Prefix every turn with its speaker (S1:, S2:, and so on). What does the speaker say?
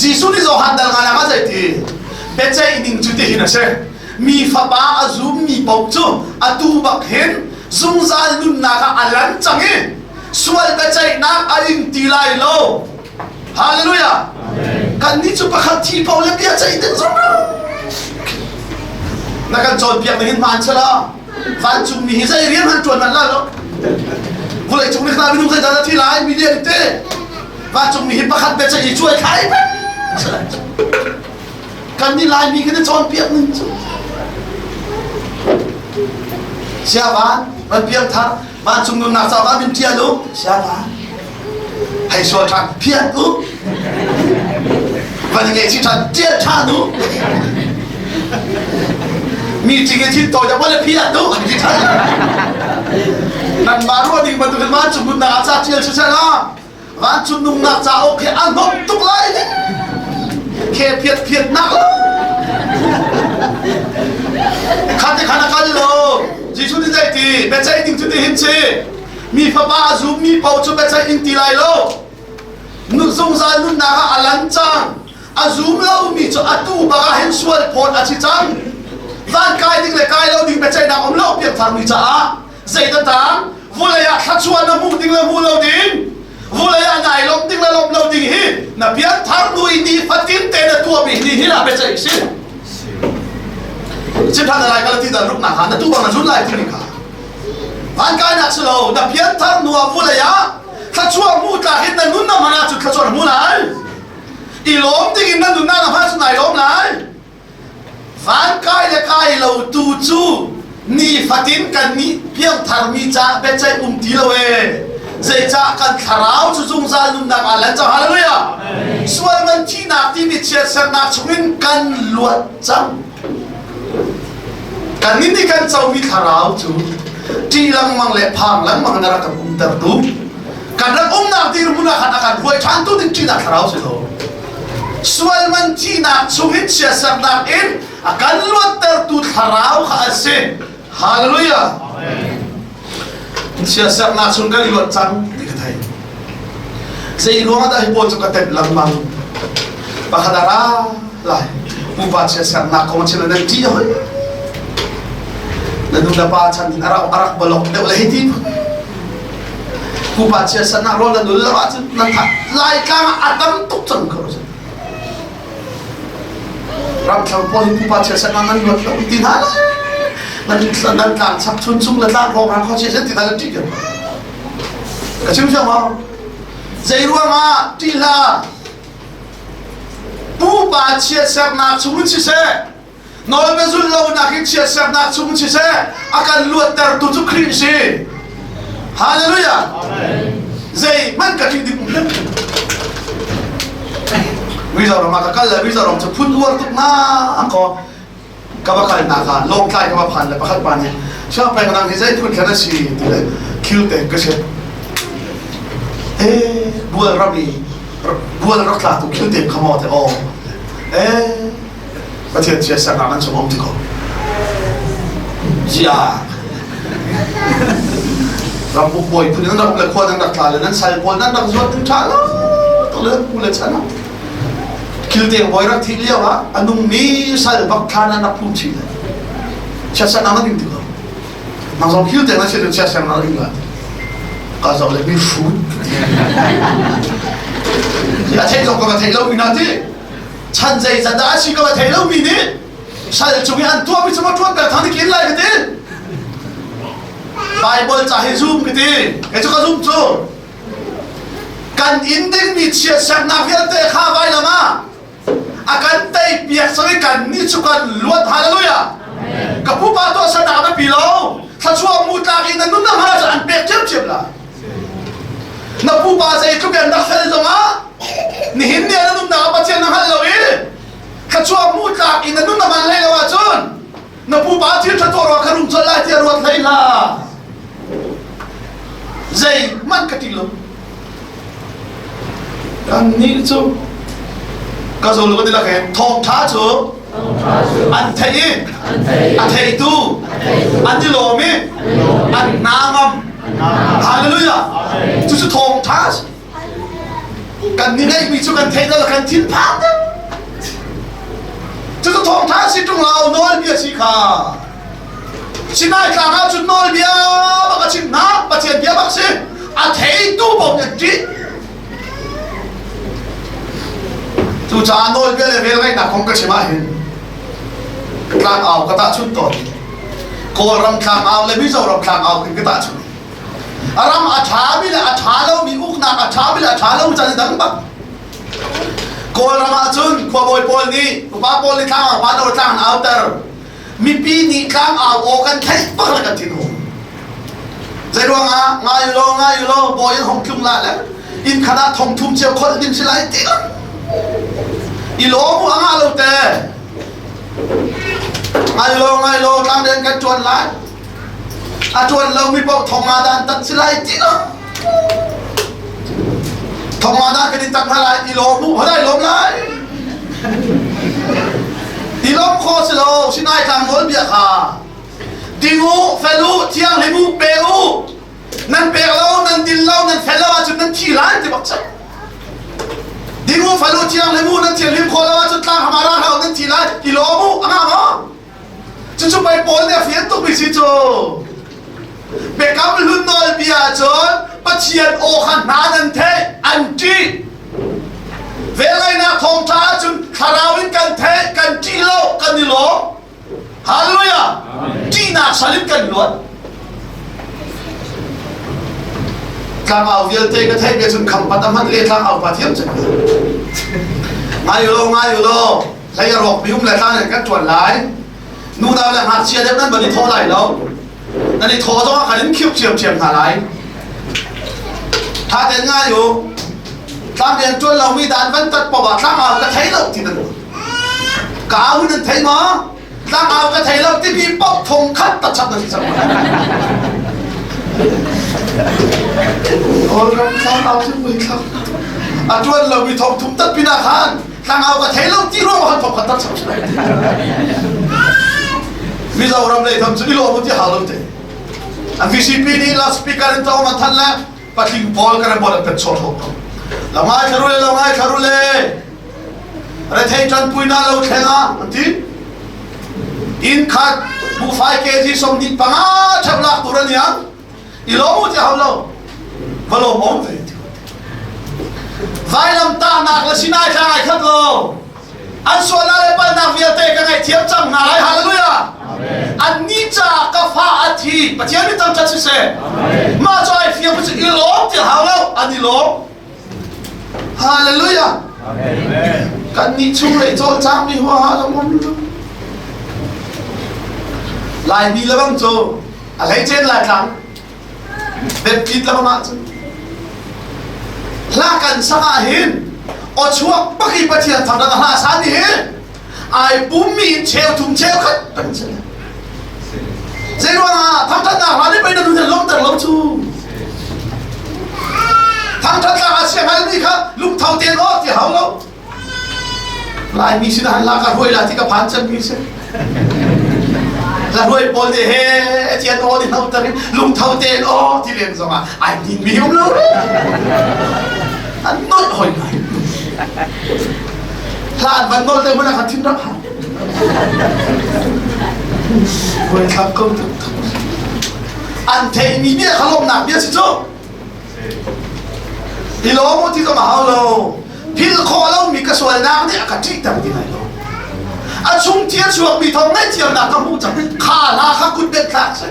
S1: Jisu ni zo handal ngana ma zai ti beche ining chu ti hina se mi fa ba azum mi pau chu atu bak hen zung zal nun na ka alan changi sual beche na aing ti lai lo hallelujah kan ni chu pakhat thi pau le bia chai den zong na kan chon piak ni man chala van chung mi zai riam han chuan man la lo vulai chung ni khna bi nu zai da thi lai mi le te van chung mi pakhat beche i chuai khai kan ni lai mi kan chon piak ni sia van ban piak tha van chung nu na sa va bin tia lo sia van hay so thang piak u van nge chi thang tia tha nu mi chi nge chi to ja ba le piak du chi tha nan ma ro ding ba tu kan van chung nu na sa tia chi sa la van chung nu na sa o ke an hok tuk lai ni ke piat nak khate khana ka lo Jisu ni zai ti becha ding chu ti hin che mi fa ba zu mi pau chu becha in ti lai lo nu zong za nu na ga alan chang azum lo mi chu atu ba ga hen sual phot a chi chang van kai ding le kai lo ding becha na om lo piak thang ni cha a zai da tang vulaya kha chuan na mu ding le mu lo ding vulaya nai lom ding le lom lo ding hi na piak thang nu ni fatin te na tu mi ni hi la becha si chỉ thằng này cái là lúc nào hắn tu bằng là rút lại thì cả anh cái nào sửa đập biến thằng nua vui là ya thằng chúa mua cả hết nên muốn nào mà nào chụp thằng chúa mua lại ý lốm thì cái nên nào phát số này lốm lại anh cái là cái lâu tu chu ni phát triển cái ni biến thằng mi cha bé trai tí lâu dây cha cần tháo cho dung ra luôn nào à lên cho hallelujah xuôi mình chỉ nạp thì bị chết sẽ nạp chúng mình cần luật chăng kan ini kan chau mi tharau chu ti lang mang le phang lang mang na ka tar tu kan ram na ti ru na khana kan hoi than tu ti na tharau se lo sual man ti na chungit sia sam na in akan luat tar tu tharau kha ase hallelujah amen sia sam na chung kan luat chang ti ka thai sei ro da hi po chu ka tep lang mang bahadara lai mu ba sia sam na ko chen na ti hoi lalu dapat chan arak balok de oleh itu kupat sia sana ro lalu lawat nan lai kang atam tuk chang ko ram thang po kupat sia sana nan lot lo tin hala nan kang sap chun chung la la ro ram kho sia tin hala ti ka chim chang ma zai ru ma ti la kupat sia sana chung chi se nói về zullo na khi chia sẻ na chung chia sẻ akan luat tar tu chu khri si hallelujah amen zai man ka thi dim bây giờ mà ka la bây giờ rom chu phut war tuk na anko ka ba khai na ka long khai ka ba phan le pakhat pa ne cha pa nang hi zai phut khana si ti le kill te ka se bual rabi bual rakla tu kill te khamo te o và thiệt chia sẻ làm ăn trong ông thì có gì à làm một buổi phụ nữ đang là khoa đang đặt lại nên sai buổi đang đặt ruột từng trả đó tôi lên phụ lên chán kêu tiền buổi đặt thịt liêu á anh nung mi sai bạc than anh đặt phụ chỉ chia sẻ làm ăn thì có mà sau kêu tiền nó sẽ được chia sẻ làm ăn là cả giờ lại bị phú ya thấy rồi có thấy lâu mình nói thế 찬 dây ra đã chỉ có thấy lâu mình đi sao lại chúng anh tua bị sao tua cả thằng đi kiếm lại cái gì Bible चाहे zoom cái gì cái chỗ có zoom chỗ kan inding ni chia sẻ na việc thế khá vai lắm à akan tay biếc sao kan ni chú kan luat hallelujah cái phụ ba tôi sẽ nào bị lâu sao chúa mua ta cái nó nằm hết rồi anh biếc chép là nó phụ ba dây chú cái nó phải rồi mà ni hindi na nung nakapatyan ng halawin kachua muta ina nung naman lay lawatson na pubatir sa toro karung salat ya ruat layla zay man katilo kan ni chu kazolo ko nila kay thong tha chu an thei tu an dilomi an nangam hallelujah chu thong tha kan ni ngay bị cho kan thấy đó là kan thiên pháp đó ทองท้าสิตรงเราโนลเบียสิขาสินายกลางอาจุนโนลเบียบักชินนักปะเทียนเบียบักสิอาเทยตู้บอกอย่างจีจูจานโนลเบียเลเวลไรนักของกชิมาเห็นกลางเอากระตาชุดต่อโกรำคางเอาเลยมิโซรำคางเอาขึ้นกระตาชุดอารามอาชาบิเลอาชาแล้วมีอุกนักอาชาบิเลอาชาแล้วจะดังบักโกรำอาจุนขวบอยโพลนี้ขวบโพลนี้ข้างวัดโอตังเอาเตอร์มีปีนี้ข้างเอาโอกันแค่ปักละกันที่นู่นใจดวงง่ายอยู่โลบอยยังหงคุมละแล้วอินคณะทองทุ่มเชียวคนดิมสิไลติกอีโลมัวง่ายเราแต่ง่ายอยู่โลตามเดินกันจวนละอาจวนเรามีพวกทองมาดานตัดสิไลติกทองมาดานกันดิตัดมาไลอีโลมัวได้ลมไลอีโลมโคสโลสินายทางโนลเบียขาดิงูเฟลูเทียงเลมูเปรูนั่นเปรูนั่นดินเล่านั่นเฟลาจุดนั่นทีร้านที่บอกใช่ดิงูเฟลูเทียงเลมูนั่นเทียงลิมโคลาจุดกลางฮามาราเรานั่นทีร้านกิโลมูอ่ะฮะจุดไปปนเนี่ยเฟียนตุกไปสิโจเบกัมลุนโนลเบียจนปัจเจียนโอขันนานันเทอันจีเวลาหน้าทองท้าจุนคาราวินกันเทกันจีโลกันนิโลฮาเลลูยาจีน่าสลิปกันล้วนกลางเอาเวียนเตกันเทกันจนคำปัตตมันเลี้ยงกลางเอาปะเทียมจังง่ายอยู่โลใครจะรอกไปยุ่งเลยข้างเนี่ยกันจวนหลายนู่นเอาเลยหาเชียร์เด็กนั้นบันนี้โทรไหลแล้วนั่นนี่โทรต้องว่าใครนั้นคิวเฉียมหาไหลถ้าเดินง่ายอยู่ตามเรียนจนเรามีด่านวันตัดประวัติตั้งเอากระเทยเราที่นั่นกาวนั่นเทยมาตั้งเอากระเทยเราที่พี่ป๊อกทงคัดตัดชัดนั่นสักวันโอ้เราข้าวเอาที่มือครับอาจวนเรามีทองทุ่มตัดพินาคารตั้งเอากระเทยเราที่ร่วงหันทองคัดตัดชัดวิจารณ์เลยทำสิ่งที่เราไม่ที่หาเราเตะอันวิสิปีนี้เราสปีกเกอร์ในตัวมันทันแล้วปัจจุบันบอลกันบอลเป็นโซลหกเราไม่คารุเลยอะไรเทจันปุยน่าเราแข่งอันที่อินคัดบุฟไฟเกจิสมดิปังอาชับลักตัวนี้อีโลมุที่เขาเราพอเรามองไปไฟลำตาหนักและสินายทางไอ้ขัดเราอันส่วนอะไรเป็นนักวิทยาเตะกันไอ้เทียบจังนายฮาเลลูยาอันนี้จากกฟ้าอาทิตย์ปัจจัยนี้ตั้งใจสิเสมาจ่ายเฟียบจะอีโลที่เขาเราอันนี้โลฮาเลลูยากันนี้ช่วยโจจามีหัวเราหมดลายมีแล้วบ้างโจอะไรเช่นลายครั้งเด็ดกินแล้วมาจ้ะลากันสังหินอดช่วงปักอีปัจเจียนทำนั้นหาสามีเห็นไอ้ปุ่มมีเชลทุ่มเชลขัดเป็นเช่นเจ้าว่าทำท่านอะไรนี่ไปดูแต่ล้มชูทำท่านอาเซียนอะไรนี่ครับลุงเท่าเตียนออกที่เขาเราลายมีสินะลากระหวยลาที่กระพันจังมีสิกระหวยปนเฮเทียนอที่เขาตอนนี้ลุงเท่าเตียนอที่เรียนสมาไอ้ดินมีอยู่เลยอันน้อยหอยไหนพลาดวันโน้นเลยมันขัดทิ้งรักหาเว้ยครับก็อันเทมีเบี้ยขลุ่มหนักเบี้ยสิโจ้อีโลมุที่ก็มาเอาเราพิลคอเรามีกระสวยน้ำเนี่ยกระจิกแต่ไม่ได้เราอาชุ่มเทียนช่วงมีทองไม่เทียมหนักก็มุ่งจับขาลาข้าคุณเป็นขาใช่